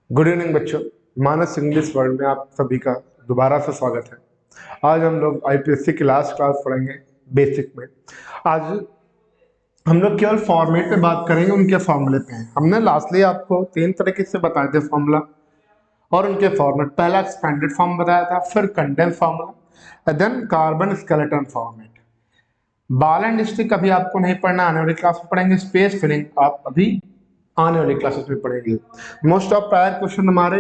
Good evening बच्चों। मानस English world में आप सभी का दोबारा से स्वागत है। आज हम लोग आईपीएससी की लास्ट क्लास पढ़ेंगे बेसिक में। आज हम लोग केवल फॉर्मेट पे बात करेंगे, उनके फॉर्मूले पे। हमने लास्टली आपको 3 तरीके से बताए थे फॉर्मूला और उनके फॉर्मेट। पहला एक्सपेंडेड फॉर्म बताया था, फिर condense formula, then carbon skeleton format. Ball and stick अभी आपको नहीं पढ़ना, आने वाली क्लास में पढ़ेंगे। स्पेस फिलिंग आप अभी आने वाली क्लासेस में पढ़ेंगे। मोस्ट ऑफ प्रायर क्वेश्चन हमारे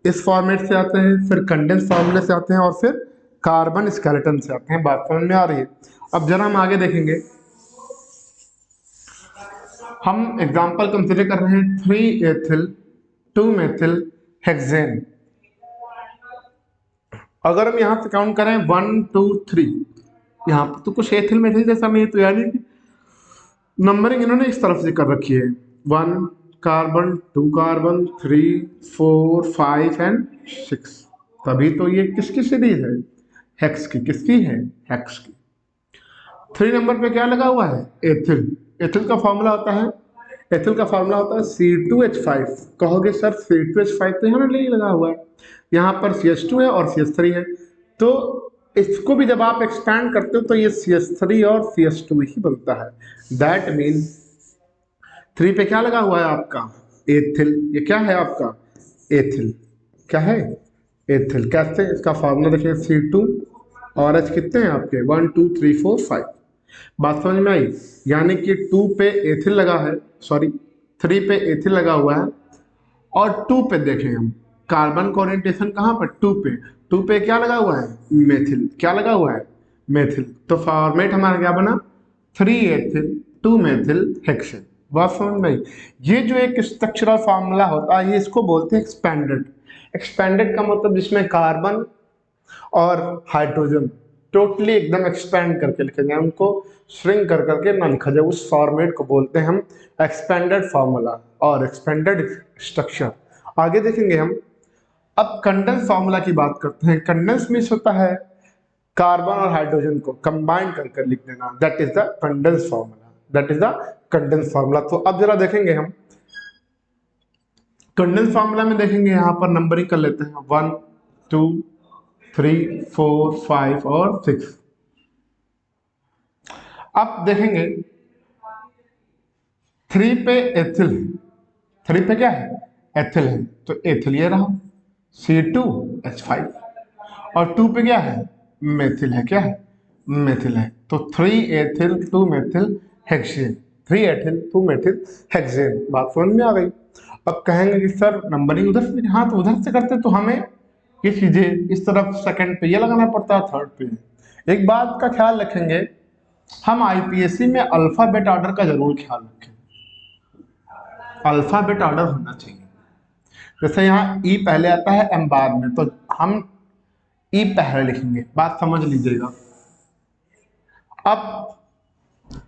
इस फॉर्मेट से आते हैं, फिर कंडेंस फॉर्मूले से आते हैं और फिर कार्बन स्केलेटन से आते हैं। बात समझ में आ रही है? अब जरा हम आगे देखेंगे। हम एग्जांपल कंसीडर कर रहे हैं 3 एथिल 2 मेथिल हेक्सेन। अगर हम यहाँ से काउंट करें 1 2 3, यहाँ पर तो कुछ एथिल मेथिल जैसा नहीं है, तो यानी कि नंबरिंग इन्होंने इस तरफ से कर रखी है। 1 कार्बन, 2 कार्बन, 3 4 5 एंड 6। तभी तो ये किसकी सीरीज है? हेक्स की। किसकी है? हेक्स की। 3 नंबर पे क्या लगा हुआ है? एथिल। एथिल का फॉर्मूला होता है, एथिल का फॉर्मूला होता है C2H5। कहोगे सर C2H5 तो यहाँ नहीं लगा हुआ है, यहाँ पर CH2 है और CH3 है। तो इसको भी जब आप एक्सपैंड करते हो तो ये CH3 और CH2 ही बनता है। दैट मीन 3 पे क्या लगा हुआ है आपका? एथिल। ये क्या है आपका? एथिल। क्या है? एथिल। कैसे? इसका फॉर्मूला देखिए, C2 और H कितने हैं आपके? 1 2 3 4 5। बात समझ में आई? यानी कि 2 पे एथिल लगा है, सॉरी 3 पे एथिल लगा हुआ है और 2 पे देखें हम कार्बन का ओरिएंटेशन कहाँ पर? 2 पे। 2 पे क्या लगा हुआ है? मेथिल। क्या लगा हुआ है? मेथिल। तो फॉर्मेट हमारा क्या बना? 3 एथिल 2 मेथिल हेक्सेन। बात समझ में आई? ये जो एक स्ट्रक्चरल फार्मूला होता है, ये इसको बोलते हैं एक्सपेंडेड। एक्सपेंडेड का मतलब जिसमें कार्बन और हाइड्रोजन टोटली एकदम एक्सपैंड करके लिखे जाए, उनको श्रिंक कर करके ना लिखा जाए, उस फॉर्मेट को बोलते हैं हम एक्सपेंडेड फार्मूला और एक्सपेंडेड स्ट्रक्चर। आगे देखेंगे हम। अब कंडेंस फार्मूला की बात करते हैं। कंडेंस मीन्स होता है कार्बन और हाइड्रोजन को कंबाइन कर कर लिख देना। That is the condense formula. That is the condense formula. तो अब जरा देखेंगे हम कंडेंस फार्मूला में। देखेंगे यहाँ पर नंबरिंग कर लेते हैं 1 2 3 4 5 और 6। अब देखेंगे 3 पे एथिल, 3 पे क्या है? एथिल है, तो एथिल ये रहा C2H5। और 2 पे क्या है? मेथिल है। क्या है? मेथिल है। तो 3 ethyl 2 methyl hexane. 3 ethyl 2 methyl hexane. बात समझ में आ गई? अब कहेंगे कि सर नंबरिंग उधर से, हाँ तो उधर से करते तो हमें ये चीजें इस तरफ सेकंड पे ये लगाना पड़ता है, थर्ड पे। एक बात का ख्याल रखेंगे, हम आईपीएससी में अल्फाबेट ऑर्डर का जरूर ख्याल रखें। अल्फाबेट ऑर्डर होना चाहिए। जैसे यहाँ ई पहले आता है, एम बाद में, तो हम ई पहले लिखेंगे। बात समझ लीजिएगा। अब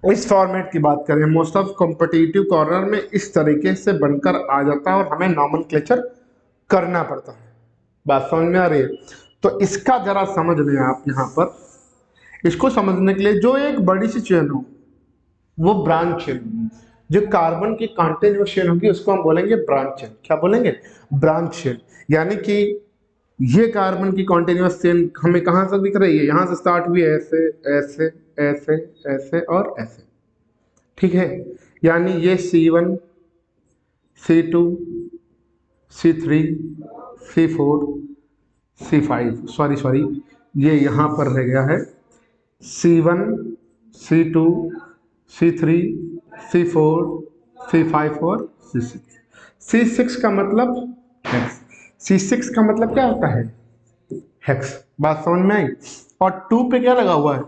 इस फॉर्मेट की बात करें, मोस्ट ऑफ कॉम्पिटिटिव कॉर्नर में इस तरीके से बनकर आ जाता है और हमें नॉमेनक्लेचर करना पड़ता है। बात समझ में आ रही है? तो इसका जरा समझ लें आप। यहाँ पर इसको समझने के लिए जो एक बड़ी सी चेन हो वो ब्रांच चेन होगी। जो कार्बन की कॉन्टिन्यूअस चेन होगी उसको हम बोलेंगे ब्रांच चेन। क्या बोलेंगे? Branch chain. यानी कि ये कार्बन की कॉन्टिन्यूअस चेन हमें कहां से दिख रही है? यहां से स्टार्ट हुई है, ऐसे ऐसे ऐसे ऐसे और ऐसे। ठीक है? यानी ये C1 C2 C3 C4 C5, sorry ये यहां पर रह गया है C1 C2 C3 C4 C5 और C6। C6 का मतलब हेक्स। C6 का मतलब क्या होता है? हेक्स। बात समझ में आई? और 2 पे क्या लगा हुआ है?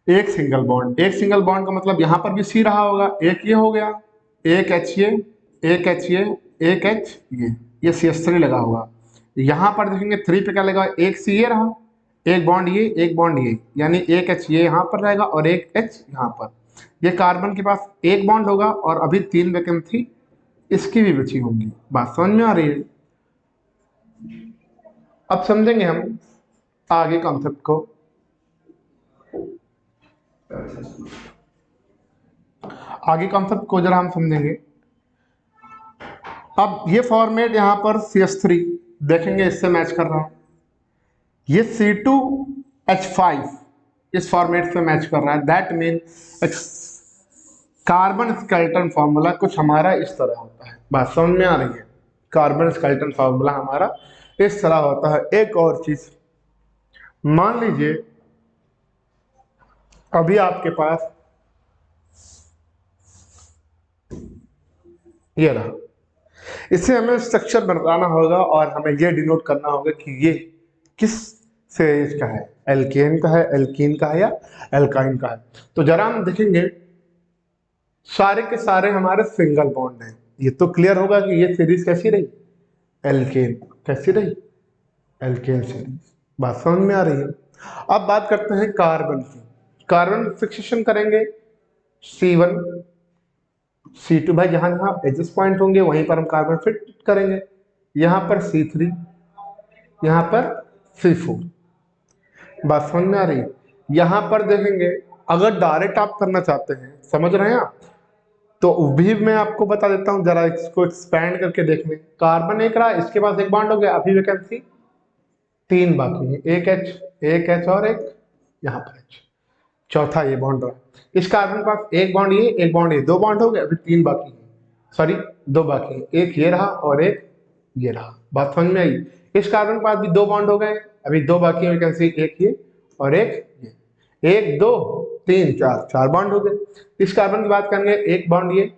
एक सिंगल बॉन्ड। एक सिंगल बॉन्ड का मतलब यहां पर भी C रहा होगा, एक ये हो गया, एक H ये, एक H ये, एक H ये CH3 लगा होगा। यहां पर देखेंगे 3 पे क्या लगा? एक C ये रहा, एक बॉन्ड ये, एक बॉन्ड ये, यानी एक H ये यहां पर रहेगा और एक H यहां पर। ये कार्बन के पास एक बॉन्ड होगा और अभी 3 वैकेंसी इसकी भी बची होंगी। बात समझ में आ रही है? अब समझेंगे हम आगे कॉन्सेप्ट को। आगे कॉन्सेप्ट को जरा हम समझेंगे। अब ये फॉर्मेट यहाँ पर CH3 देखेंगे इससे मैच कर रहा है, ये C2H5 इस फॉर्मेट से मैच कर रहा है। That mean carbon skeleton formula कुछ हमारा इस तरह होता है। बात समझ में आ रही है? कार्बन स्केलेटन फॉर्मूला हमारा इस तरह होता है। एक और चीज मान लीजिए अभी आपके पास ये रहा, इससे हमें स्ट्रक्चर बताना होगा और हमें ये डिनोट करना होगा कि ये किस सीरीज का है, एल्केन का है, एल्कीन का है या एल्काइन का है। तो जरा हम देखेंगे सारे के सारे हमारे सिंगल बॉन्ड हैं। ये तो क्लियर होगा कि ये सीरीज कैसी रही, एल्केन। कैसी रही? Alkane series. बात समझ में आ रही है? अब बात करते हैं कार्बन की। कार्बन फिक्सेशन करेंगे C1 C2, भाई जहां जहां एजेस पॉइंट होंगे वहीं पर हम कार्बन फिट करेंगे। यहां पर C3, यहां पर C4। बात समझ में आ रही है? यहां पर देखेंगे अगर डायरेक्ट आप करना चाहते हैं, समझ रहे हैं आप, तो भी मैं आपको बता देता हूं, जरा इसको एक्सपैंड करके देख लें। कार्बन एक रहा, इसके पास एक बॉन्ड हो गया, अभी वैकेंसी 3 बाकी है, एक एच और एक यहाँ पर एच, चौथा ये बॉन्ड रहा। इस कार्बन के पास एक बॉन्ड ये, एक बॉन्ड ये, 2 बॉन्ड हो गए, अभी 3 बाकी है, सॉरी 2 बाकी है, एक ये रहा और एक ये रहा। बात समझ में आई? इस कार्बन के पास भी 2 बॉन्ड हो गए, अभी 2 बाकी है, वैकेंसी एक ये और एक ये, 1 2 3 4, 4 बॉन्ड हो गए। इस कार्बन की बात करेंगे, एक बॉन्ड ये,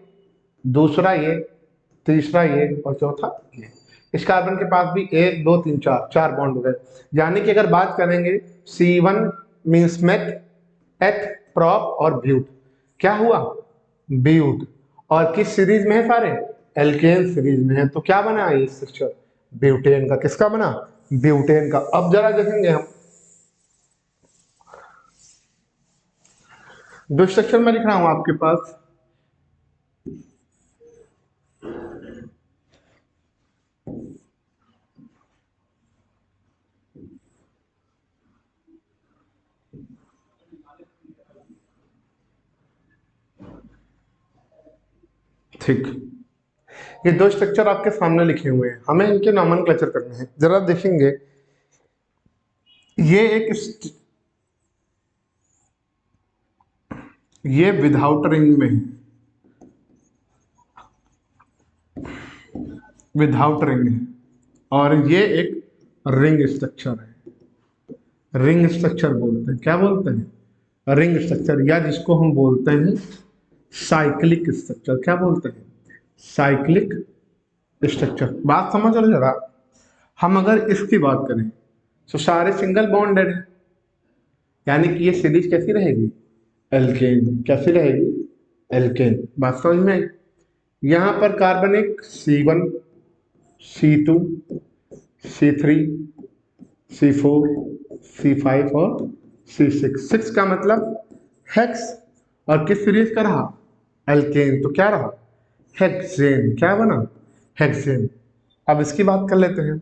दूसरा ये, तीसरा ये और चौथा ये। इस कार्बन के पास भी 1 2 3 4, 4 बॉन्ड हो गए। यानी कि अगर बात करेंगे C1 मीन्स मेथ, एथ, प्रॉप और ब्यूट, क्या हुआ? ब्यूट। और किस सीरीज में है सारे? एल्केन सीरीज में है। तो क्या बना ये स्ट्रक्चर? ब्यूटेन का। किसका बना? ब्यूटेन का। अब जरा देखेंगे हम जो स्ट्रक्चर मैं लिख रहा हूं आपके पास, ठीक, ये 2 स्ट्रक्चर आपके सामने लिखे हुए हैं, हमें इनके नॉमेनक्लेचर करने हैं। जरा देखेंगे ये ये विदाउट रिंग में है, विदाउट रिंग है, और ये एक रिंग स्ट्रक्चर है। रिंग स्ट्रक्चर बोलते हैं, क्या बोलते हैं? रिंग स्ट्रक्चर, या जिसको हम बोलते हैं साइक्लिक स्ट्रक्चर। क्या बोलते हैं? Cyclic structure. बात समझ रहे जरा? हम अगर इसकी बात करें तो सारे सिंगल बॉन्डेड है, यानी कि ये सीरीज कैसी रहेगी? एल्केन। कैसी रहेगी? एल्केन। बात समझ में आई? यहां पर कार्बन एक C1 C2 C3 C4 C5 और C6। 6 का मतलब हेक्स, और किस सीरीज का रहा? एल्केन। तो क्या रहा? हेक्सेन। क्या बना? हेक्सेन। अब इसकी बात कर लेते हैं।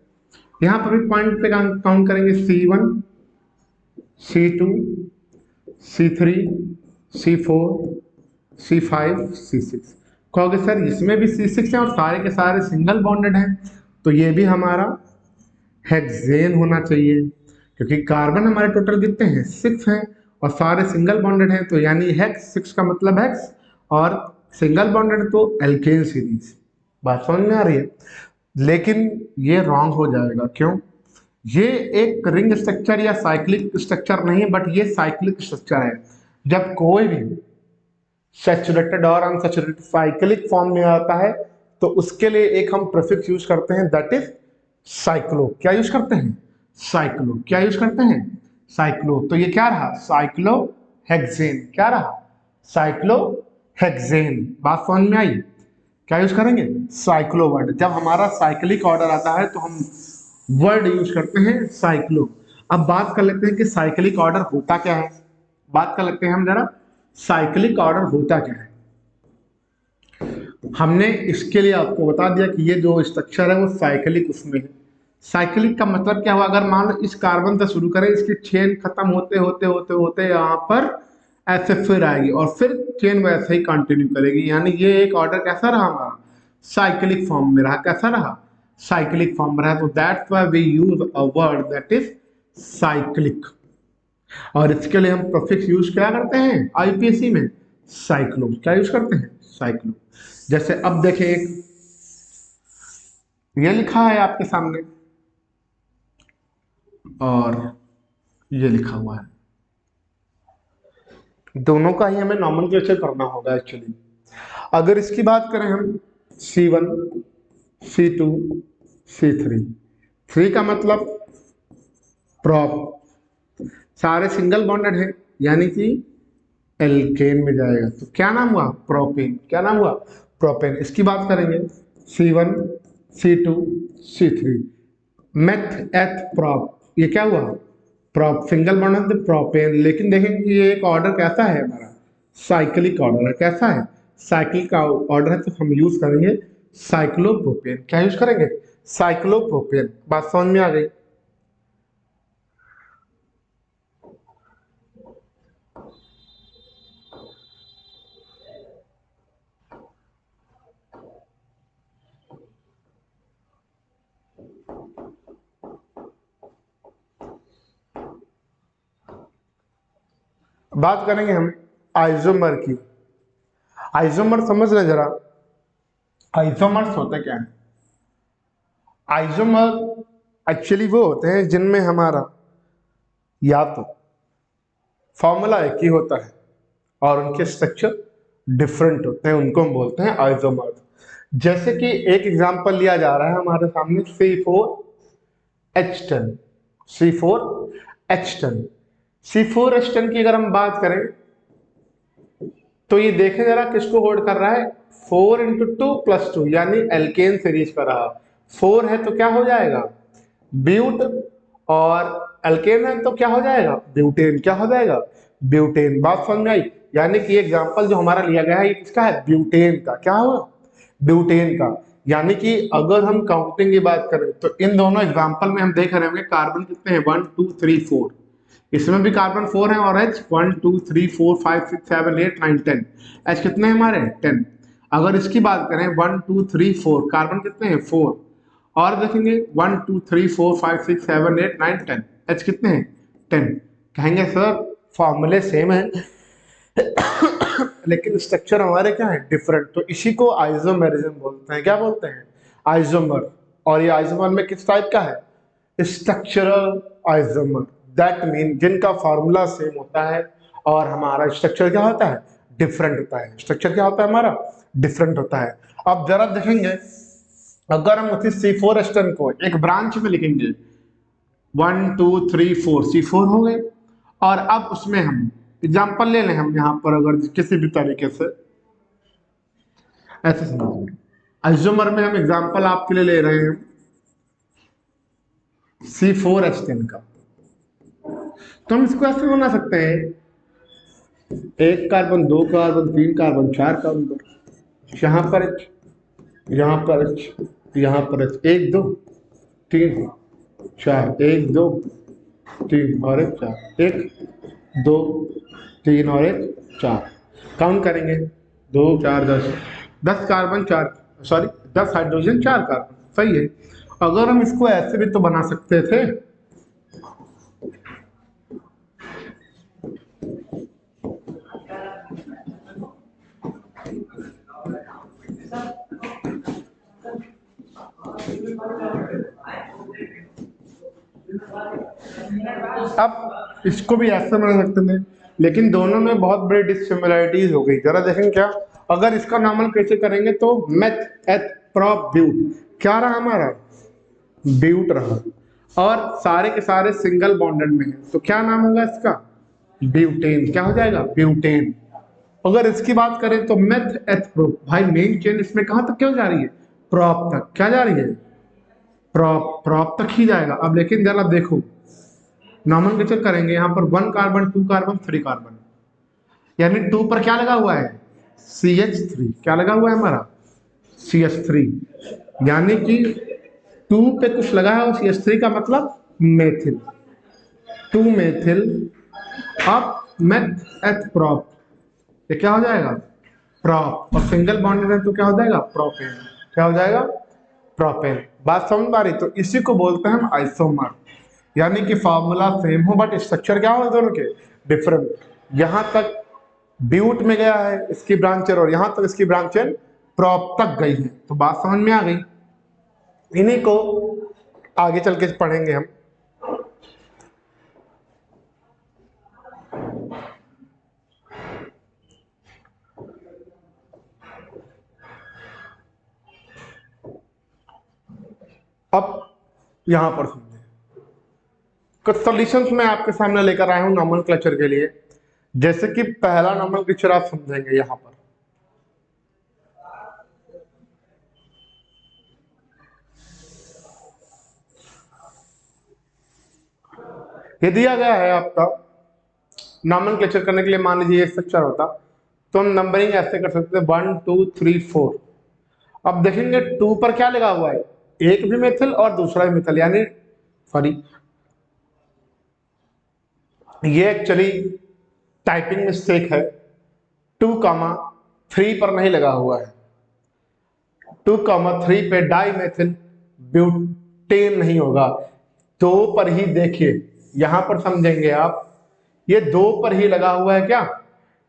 यहां पर भी पॉइंट पे काउंट करेंगे C1 C2 C3 C4 C5 C6। कहोगे सर इसमें भी C6 है और सारे के सारे सिंगल बॉन्डेड हैं, तो ये भी हमारा हेक्सेन होना चाहिए, क्योंकि कार्बन हमारे टोटल कितने हैं? 6 हैं और सारे सिंगल बॉन्डेड हैं, तो यानी हेक्स, 6 का मतलब हेक्स, और सिंगल बॉन्डेड तो एल्केन सीरीज। बात समझ में आ रही है? लेकिन ये रॉन्ग हो जाएगा। क्यों? ये एक रिंग स्ट्रक्चर या साइक्लिक स्ट्रक्चर नहीं है, बट ये साइक्लिक स्ट्रक्चर है। जब कोई भी सैचुरेटेड और अनसैचुरेटेड साइक्लिक फॉर्म में आता है तो उसके लिए एक हम प्रीफिक्स यूज करते हैं, दैट इज साइक्लो। क्या यूज करते हैं? साइक्लो। क्या यूज करते हैं? साइक्लो। तो ये क्या रहा? Cyclo hexane. क्या रहा? Cyclo hexane. बात समझ में आई? क्या यूज करेंगे? Cyclo word. जब हमारा साइक्लिक ऑर्डर आता है तो हम वर्ड यूज करते हैं साइक्लो। अब बात कर लेते हैं कि साइक्लिक ऑर्डर होता क्या है। बात कर लेते हैं हम जरा, साइक्लिक ऑर्डर होता क्या है। हमने इसके लिए आपको बता दिया कि ये जो स्ट्रक्चर है वो साइक्लिक उसमें है। साइक्लिक का मतलब क्या हुआ? अगर मान लो इस कार्बन से शुरू करें, इसकी चेन खत्म होते होते होते होते यहाँ पर ऐसे फिर आएगी और फिर चेन वैसे ही कंटिन्यू करेगी, यानी ये एक ऑर्डर कैसा रहा हमारा? साइक्लिक फॉर्म में रहा। कैसा रहा? साइक्लिक फॉर्म में रहा। तो that's why we use a word that is cyclic. और इसके लिए हम प्रीफिक्स यूज क्या करते हैं आईपीएससी में? साइक्लो। क्या यूज करते हैं? साइक्लो। जैसे अब देखें, एक ये लिखा है आपके सामने और ये लिखा हुआ है, दोनों का ही हमें नॉमेनक्लेचर करना होगा एक्चुअली। अगर इसकी बात करें हम C1 C2 C3, 3 का मतलब प्रॉप, सारे सिंगल बॉन्डेड है यानी कि एल्केन में जाएगा। तो क्या नाम हुआ? प्रोपेन। क्या नाम हुआ? प्रोपेन। इसकी बात करेंगे C1 C2 C3, मेथ एथ प्रॉप, ये क्या हुआ? Prop, single bond propane. लेकिन देखेंगे कि ये एक ऑर्डर कैसा है हमारा? साइक्लिक ऑर्डर है। कैसा है? साइक्लिक का ऑर्डर है। तो हम यूज करेंगे साइक्लोप्रोपेन। क्या यूज करेंगे? साइक्लोप्रोपेन। बात समझ में आ गई? बात करेंगे हम आइसोमर की। आइसोमर समझ रहे जरा, आइसोमर्स होते क्या है? आइसोमर एक्चुअली वो होते हैं जिनमें हमारा या तो फॉर्मूला एक ही होता है और उनके स्ट्रक्चर डिफरेंट होते हैं, उनको हम बोलते हैं आइसोमर। जैसे कि एक एग्जांपल लिया जा रहा है हमारे सामने C4H10, C4H10, C4H10 की अगर हम बात करें तो ये देखें जरा किसको होल्ड कर रहा है? 4 × 2 + 2 यानी एल्केन सीरीज का रहा। 4 है तो क्या हो जाएगा? ब्यूट, और एल्केन है तो क्या हो जाएगा? ब्यूटेन। क्या हो जाएगा? ब्यूटेन। बात समझ में आई? यानी कि एग्जांपल जो हमारा लिया गया है ये किसका है? ब्यूटेन का। क्या हुआ? ब्यूटेन का। यानी कि अगर हम काउंटिंग की बात करें तो इन दोनों एग्जांपल में हम देख रहे होंगे कार्बन कितने हैं? 1 2 3 4। इसमें भी कार्बन 4 है और H 1 2 3 4 5 6 7 8 9 10। H कितने हैं हमारे? 10। अगर इसकी बात करें 1 2 3 4, कार्बन कितने हैं? 4। और देखेंगे 1 2 3 4 5 6 7 8 9 10, H कितने हैं? 10। कहेंगे सर फॉर्मूले सेम है लेकिन स्ट्रक्चर हमारे क्या है? डिफरेंट। तो इसी को आइसोमेरिज्म बोलते हैं। क्या बोलते हैं? आइसोमर। और ये आइसोमर में किस टाइप का है? Structural isomer. दैट मीन जिनका फॉर्मूला सेम होता है और हमारा स्ट्रक्चर क्या होता है? डिफरेंट होता है। स्ट्रक्चर क्या होता है हमारा? डिफरेंट होता है। अब जरा देखेंगे, अगर हम उसी C4H10 को एक ब्रांच में लिखेंगे 1 2 3 4, C4 हो गए। और अब उसमें हम एग्जाम्पल ले लें, हम यहाँ पर अगर किसी भी तरीके से ऐसे समझिए, आइसोमर में हम एग्जाम्पल आपके लिए ले रहे हैं C4H10 का। तो हम इसको ऐसे बना सकते हैं, 1 कार्बन 2 कार्बन 3 कार्बन 4 कार्बन पर, यहाँ पर H, यहाँ पर H, यहाँ पर H, 1 2 3 4, 1 2 3 और 1 4, 1 2 3 और 1 4। काउंट करेंगे 2 4 10 कार्बन 4, सॉरी 10 हाइड्रोजन 4 कार्बन। सही है। अगर हम इसको ऐसे भी तो बना सकते थे, अब इसको भी ऐसे बना सकते थे, लेकिन दोनों में बहुत बड़ी डिससिमिलरिटीज हो गई। जरा देखें क्या, अगर इसका नामकरण कैसे करेंगे तो मेथ एथ प्रोप ब्यूट, क्या रहा हमारा? ब्यूट रहा। और सारे के सारे सिंगल बॉन्डेड में है तो क्या नाम होगा इसका? ब्यूटेन। क्या हो जाएगा? ब्यूटेन। अगर इसकी बात करें तो मेथ एथ प्रोप, भाई मेन चेन इसमें कहां तक क्यों जा रही है? प्रॉप तक। क्या जा रही है? प्रॉप, प्रॉप तक ही जाएगा। अब लेकिन जरा देखो, नॉमेनक्लेचर करेंगे यहाँ पर 1 कार्बन 2 कार्बन 3 कार्बन, यानी 2 पर क्या लगा हुआ है? CH3। क्या लगा हुआ है हमारा? CH3। यानी कि 2 पे कुछ लगा है और CH3 का मतलब मेथिल, 2 मेथिल। अब मेथ एथ प्रॉप, ये क्या हो जाएगा? प्रॉप। और सिंगल बॉन्डेड है तो क्या हो जाएगा? प्रोपेन। क्या हो जाएगा, प्रोपेन। बात समझ में आ रही? तो इसी को बोलते हैं हम आइसोमर, यानी कि फॉर्मूला सेम हो बट स्ट्रक्चर क्या हो दोनों के डिफरेंट। यहां तक ब्यूट में गया है इसकी ब्रांचर और यहां तक इसकी ब्रांचर प्रॉप तक गई है। तो बात समझ में आ गई। इन्हीं को आगे चल के पढ़ेंगे हम। अब यहां पर समझे कुछ सॉल्यूशंस मैं आपके सामने लेकर आया हूं नोमेनक्लेचर के लिए। जैसे कि पहला नोमेनक्लेचर आप समझेंगे यहां पर, ये दिया गया है आपका नोमेनक्लेचर करने के लिए। मान लीजिए ये स्ट्रक्चर होता तो हम नंबरिंग ऐसे कर सकते हैं 1 2 3 4। अब देखेंगे 2 पर क्या लगा हुआ है, एक भी मेथिल और दूसरा भी मेथिल, यानी सॉरी ये एक्चुअली टाइपिंग मिस्टेक है। 2, 3 पर नहीं लगा हुआ है। 2, 3 पे डाई मेथिल ब्यूटेन नहीं होगा। 2 पर ही देखिए, यहां पर समझेंगे आप, ये 2 पर ही लगा हुआ है क्या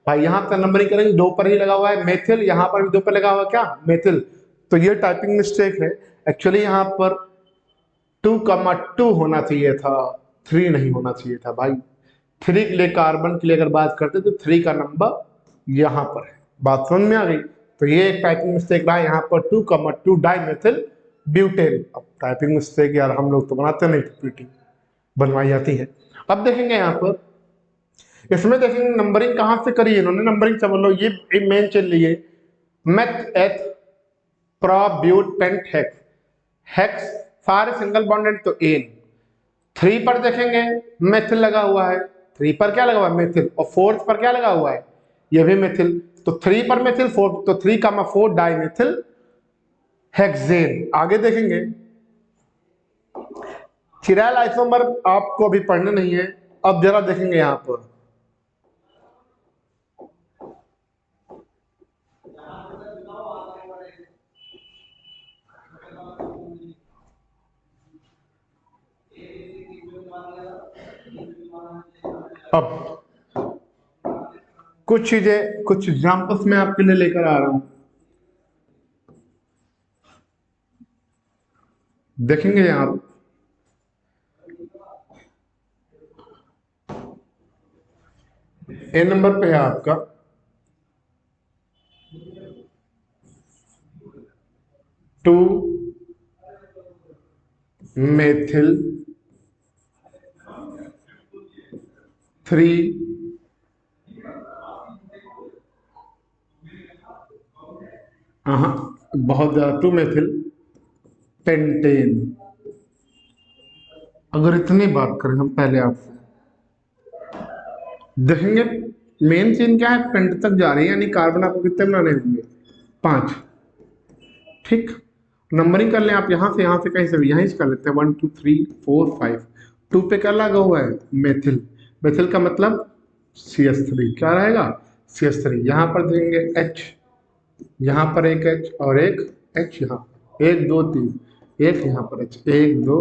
भाई, यहां पर नंबरिंग करेंगे 2 पर ही लगा हुआ है मेथिल, यहां पर भी 2 पर लगा हुआ है क्या मेथिल। तो ये टाइपिंग मिस्टेक है। एक्चुअली यहां पर 2, 2 होना चाहिए था, 3 नहीं होना चाहिए था भाई। 3 के लिए कार्बन के लिए अगर बात करते तो 3 का नंबर यहां पर है। बात समझ में आ गई? तो ये एक टाइपिंग मिस्टेक रहा यहाँ पर 2, 2 डाई मेथिल ब्यूटेन। अब टाइपिंग मिस्टेक यार हम लोग तो बनाते नहीं, पीटी बनवाई जाती है। अब देखेंगे यहाँ पर, इसमें देखेंगे नंबरिंग कहां से करी है इन्होंने। नंबरिंग समझ लो, ये मेन चल रही है meth eth pro but pent hex. Hex सारे सिंगल बॉन्डेड तो एन। 3 पर देखेंगे मेथिल लगा हुआ है, 3 पर क्या लगा हुआ है मेथिल, और 4 पर क्या लगा हुआ है ये भी मेथिल। तो 3 पर मेथिल 4, तो 3, 4 डाई मेथिल हेक्सेन। आगे देखेंगे चिरैल आइसोमर आपको अभी पढ़ने नहीं है। अब जरा देखेंगे यहां पर, अब कुछ चीजें कुछ एग्जाम्पल्स मैं आपके लिए लेकर आ रहा हूं, देखेंगे यहां पर। ए नंबर पे है आपका 2 मेथिल 3 बहुत ज्यादा 2 मेथिल पेंटेन। अगर इतनी बात करें हम पहले आपसे देखेंगे, मेन चेन क्या है, पेंट तक जा रही है, यानी कार्बन आपको कितने बनाने होंगे 5। ठीक, नंबरिंग कर लें आप यहां से कहीं से भी, यहीं से कर लेते हैं 1 2 3 4 5। 2 पे क्या लगा हुआ है मेथिल, मेथिल का मतलब CH3 क्या रहेगा CH3। यहां पर देंगे H, यहां पर एक H और एक H, यहाँ 1 2 3, एक यहाँ पर H 1 2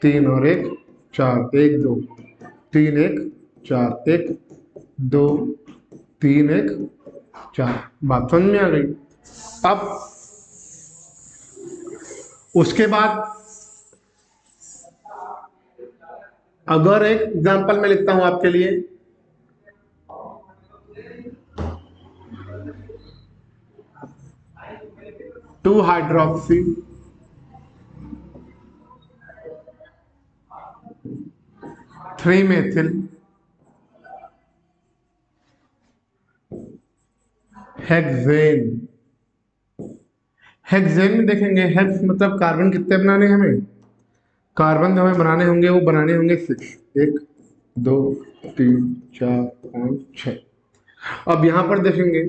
3 और एक 4, 1 2 3 1 4, 1 2 3 1 4। बात समझ में आ गई? अब उसके बाद अगर एक एग्जांपल मैं लिखता हूं आपके लिए, two hydroxy 3 methyl hexane. Hexane में देखेंगे हेक्स मतलब कार्बन कितने बनाने हमें, कार्बन जो हमें बनाने होंगे वो बनाने होंगे 6, 1 2 3 4 5 6। अब यहां पर देखेंगे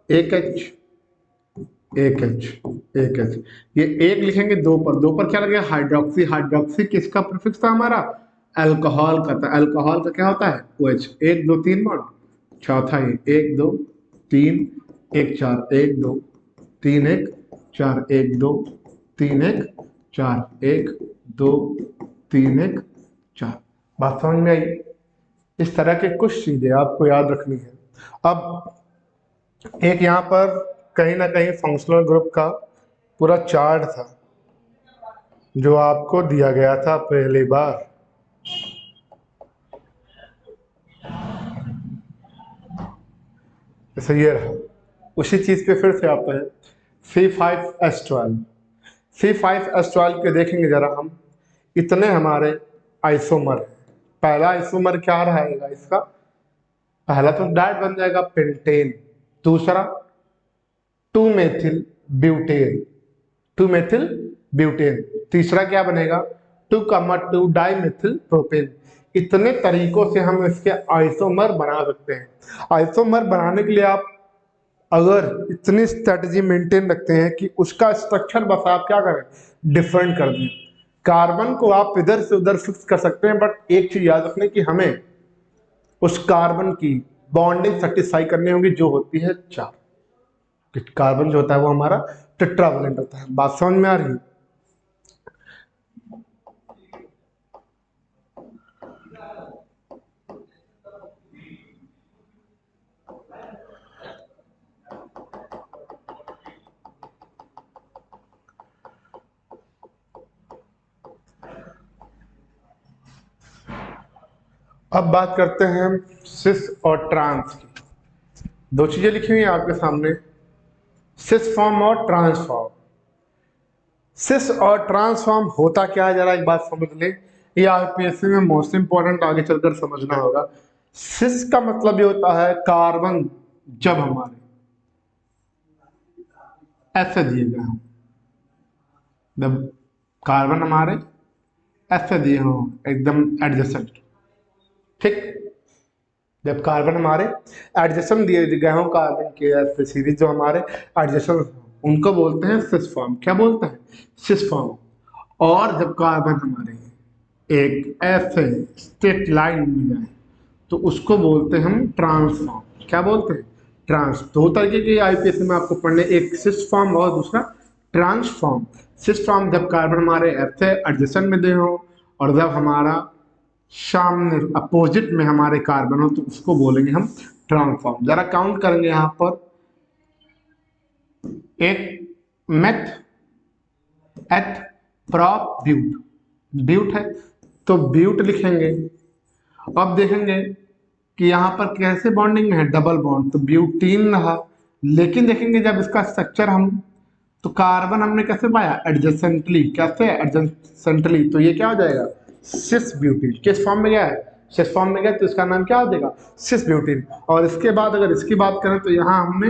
एक H एक H एक H, ये एक लिखेंगे 2 पर, 2 पर क्या लगेगा हाइड्रोक्सी। हाइड्रोक्सी किसका प्रीफिक्स था हमारा, अल्कोहल का था। अल्कोहल का क्या होता है OH। 1 2 3 बॉन्ड, चौथा ये 1 2 3 1 4, 1 2 3 1 4 1 2 3 1 4 1 2 3 1 4। बात समझ में आई? इस तरह के कुछ चीजें आपको याद रखनी है। अब एक यहाँ पर कहीं ना कहीं फंक्शनल ग्रुप का पूरा चार्ट था जो आपको दिया गया था पहली बार। जैसे ये रहा, उसी चीज पे फिर से आता है C5H12। C5H12 के देखेंगे जरा हम, इतने हमारे आइसोमर हैं। पहला आइसोमर क्या रहेगा इसका? पहला तो डायरेक्ट बन जाएगा पेंटेन, दूसरा 2 मेथिल ब्यूटेन, 2 मेथिल ब्यूटेन, तीसरा क्या बनेगा 2,2 डाइमेथिल प्रोपेन। इतने तरीकों से हम इसके आइसोमर बना सकते हैं। आइसोमर बनाने के लिए आप अगर इतनी स्ट्रेटजी मेंटेन रखते हैं कि उसका स्ट्रक्चर बस आप क्या करें, डिफरेंट कर दें। कार्बन को आप इधर से उधर फिक्स कर सकते हैं, बट एक चीज याद रखने की हमें उस कार्बन की बॉन्डिंग सेटिस्फाई करनी होगी जो होती है 4। कार्बन जो होता है वो हमारा टेट्रावेलेंट होता है। बात समझ में आ रही है? अब बात करते हैं हम सिस और ट्रांस की। दो चीजें लिखी हुई हैं आपके सामने, सिस फॉर्म और ट्रांस फॉर्म। सिस और ट्रांस फॉर्म होता क्या है, जरा एक बात समझ लें, ये आईपीएससी में मोस्ट इंपॉर्टेंट आगे चलकर समझना होगा। सिस का मतलब ये होता है कार्बन जब हमारे ऐसे दिए गए हों, जब कार्बन हमारे ऐसे दिए हों एकदम एडजेसेंट, ठीक। जब कार्बन हमारे एडजेसेंट दिए गए हों, कार्बन के ऐसे सीरीज जो हमारे एडजेसेंट, उनको बोलते हैं सिस फॉर्म। क्या बोलते हैं? Cis form. और जब कार्बन हमारे एक ऐसे स्ट्रेट लाइन में जाए तो उसको बोलते हैं हम ट्रांसफॉर्म। क्या बोलते हैं? ट्रांस। दो तरीके के आईपीएस में आपको पढ़ने, एक सिस फॉर्म और दूसरा ट्रांसफॉर्म। सिस फॉर्म जब कार्बन हमारे ऐसे एडजेसेंट में दे हो, और जब हमारा सामने अपोजिट में हमारे कार्बन हो तो उसको बोलेंगे हम ट्रांसफॉर्म। जरा काउंट करेंगे यहाँ पर, एक meth eth prop but, but है तो ब्यूट लिखेंगे। अब देखेंगे कि यहाँ पर कैसे बॉन्डिंग में है, डबल बॉन्ड, तो ब्यूटीन रहा। लेकिन देखेंगे जब इसका स्ट्रक्चर हम, तो कार्बन हमने कैसे पाया, एडजेसेंटली। कैसे? एडजेसेंटली। तो ये क्या हो जाएगा, सिस ब्यूटीन। किस फॉर्म में गया है? सिस फॉर्म में गया, तो इसका नाम क्या हो जाएगा, सिस ब्यूटीन। और इसके बाद अगर इसकी बात करें तो यहाँ हमने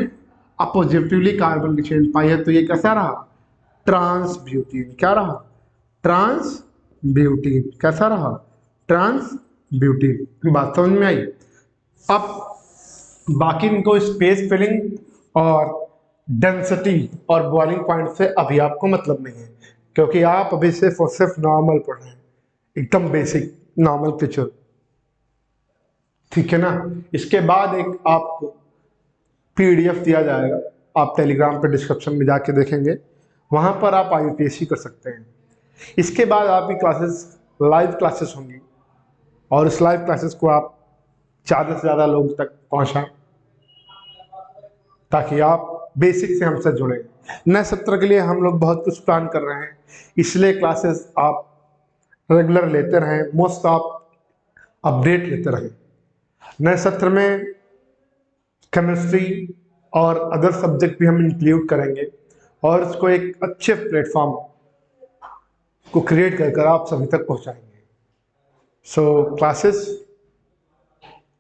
अपोजिटिवली कार्बन की चेन पाई है, तो ये कैसा रहा, ट्रांस ब्यूटीन। क्या रहा, ट्रांस ब्यूटीन। कैसा रहा, ट्रांस ब्यूटीन। बात समझ में आई? अब बाकी इनको स्पेस फिलिंग और डेंसिटी और बॉइलिंग पॉइंट से अभी आपको मतलब नहीं है, क्योंकि आप अभी सिर्फ और सिर्फ नॉर्मल पढ़ रहे हैं, एकदम बेसिक नॉर्मल पिक्चर, ठीक है ना। इसके बाद एक आपको पीडीएफ दिया जाएगा, आप टेलीग्राम पे डिस्क्रिप्शन में जाके देखेंगे, वहां पर आप आईयूपीएससी कर सकते हैं। इसके बाद आपकी क्लासेस, लाइव क्लासेस होंगी, और इस लाइव क्लासेस को आप ज़्यादा से ज़्यादा लोग तक पहुंचाएं, ताकि आप बेसिक से हमसे जुड़े। नए सत्र के लिए हम लोग बहुत कुछ प्लान कर रहे हैं, इसलिए क्लासेस आप रेगुलर लेते रहें, मोस्ट आप अपडेट लेते रहें। नए सत्र में केमिस्ट्री और अदर सब्जेक्ट भी हम इंक्लूड करेंगे, और इसको एक अच्छे प्लेटफॉर्म को क्रिएट कर आप सभी तक पहुंचाएंगे। सो क्लासेस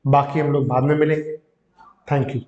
बाकी हम लोग बाद में मिलेंगे। Thank you.